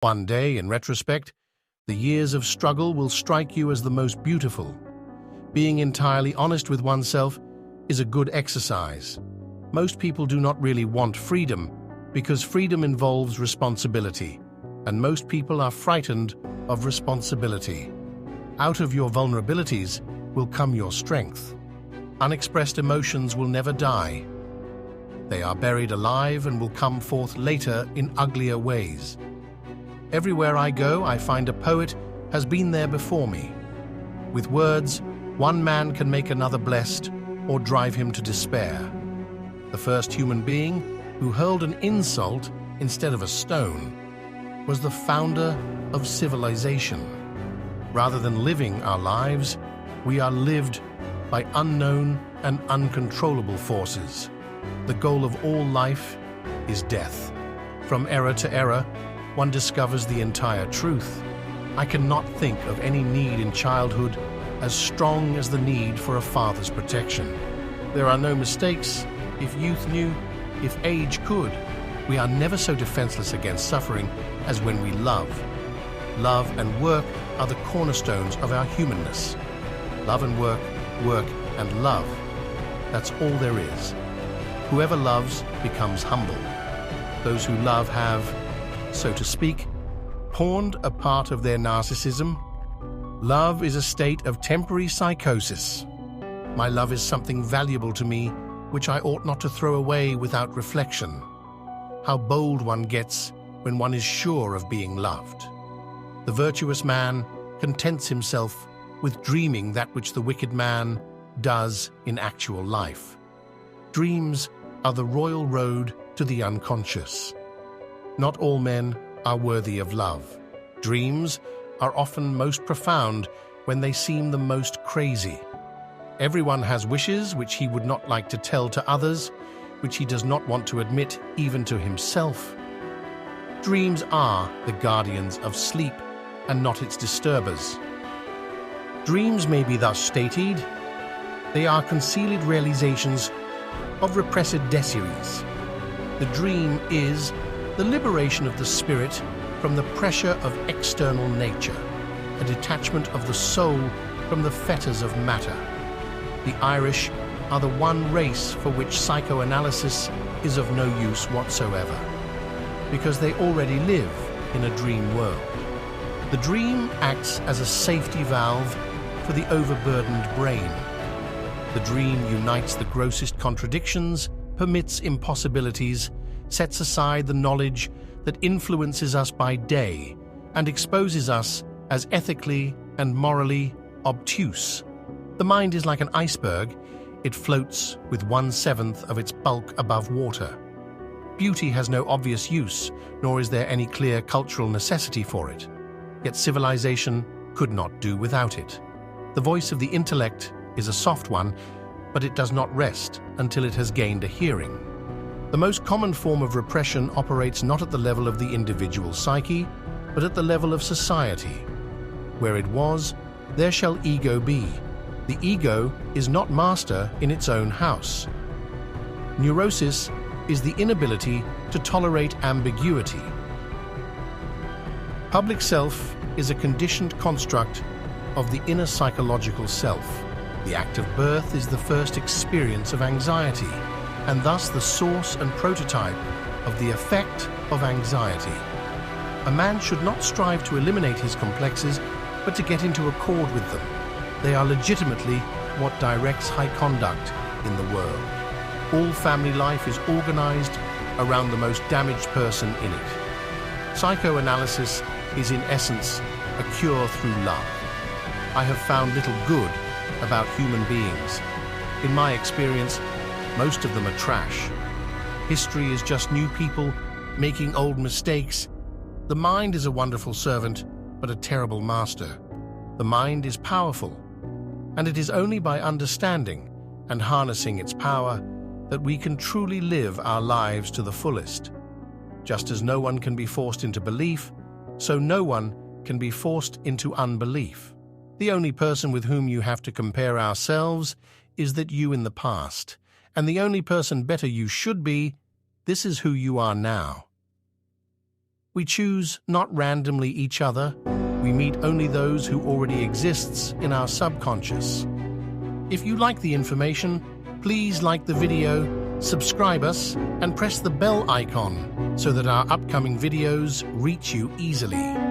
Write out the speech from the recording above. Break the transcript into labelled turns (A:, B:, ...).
A: One day, in retrospect, the years of struggle will strike you as the most beautiful. Being entirely honest with oneself is a good exercise. Most people do not really want freedom because freedom involves responsibility, and most people are frightened of responsibility. Out of your vulnerabilities will come your strength. Unexpressed emotions will never die. They are buried alive and will come forth later in uglier ways. Everywhere I go, I find a poet has been there before me. With words, one man can make another blessed or drive him to despair. The first human being who hurled an insult instead of a stone was the founder of civilization. Rather than living our lives, we are lived by unknown and uncontrollable forces. The goal of all life is death. From era to era, one discovers the entire truth. I cannot think of any need in childhood as strong as the need for a father's protection. There are no mistakes. If youth knew, if age could, we are never so defenseless against suffering as when we love. Love and work are the cornerstones of our humanness. Love and work, work and love. That's all there is. Whoever loves becomes humble. Those who love have, so to speak, pawned a part of their narcissism. Love is a state of temporary psychosis. My love is something valuable to me, which I ought not to throw away without reflection. How bold one gets when one is sure of being loved. The virtuous man contents himself with dreaming that which the wicked man does in actual life. Dreams are the royal road to the unconscious. Not all men are worthy of love. Dreams are often most profound when they seem the most crazy. Everyone has wishes which he would not like to tell to others, which he does not want to admit even to himself. Dreams are the guardians of sleep and not its disturbers. Dreams may be thus stated. They are concealed realizations of repressed desiries. The dream is the liberation of the spirit from the pressure of external nature, a detachment of the soul from the fetters of matter. The Irish are the one race for which psychoanalysis is of no use whatsoever, because they already live in a dream world. The dream acts as a safety valve for the overburdened brain. The dream unites the grossest contradictions, permits impossibilities, sets aside the knowledge that influences us by day, and exposes us as ethically and morally obtuse. The mind is like an iceberg. It floats with 1/7 of its bulk above water. Beauty has no obvious use, nor is there any clear cultural necessity for it. Yet civilization could not do without it. The voice of the intellect is a soft one, but it does not rest until it has gained a hearing. The most common form of repression operates not at the level of the individual psyche, but at the level of society. Where it was, there shall ego be. The ego is not master in its own house. Neurosis is the inability to tolerate ambiguity. Public self is a conditioned construct of the inner psychological self. The act of birth is the first experience of anxiety, and thus the source and prototype of the effect of anxiety. A man should not strive to eliminate his complexes, but to get into accord with them. They are legitimately what directs high conduct in the world. All family life is organized around the most damaged person in it. Psychoanalysis is in essence a cure through love. I have found little good about human beings. In my experience, most of them are trash. History is just new people making old mistakes. The mind is a wonderful servant, but a terrible master. The mind is powerful, and it is only by understanding and harnessing its power that we can truly live our lives to the fullest. Just as no one can be forced into belief, so no one can be forced into unbelief. The only person with whom you have to compare ourselves is that you in the past, and the only person better you should be, this is who you are now. We choose not randomly each other. We meet only those who already exists in our subconscious. If you like the information, please like the video, subscribe us, and press the bell icon so that our upcoming videos reach you easily.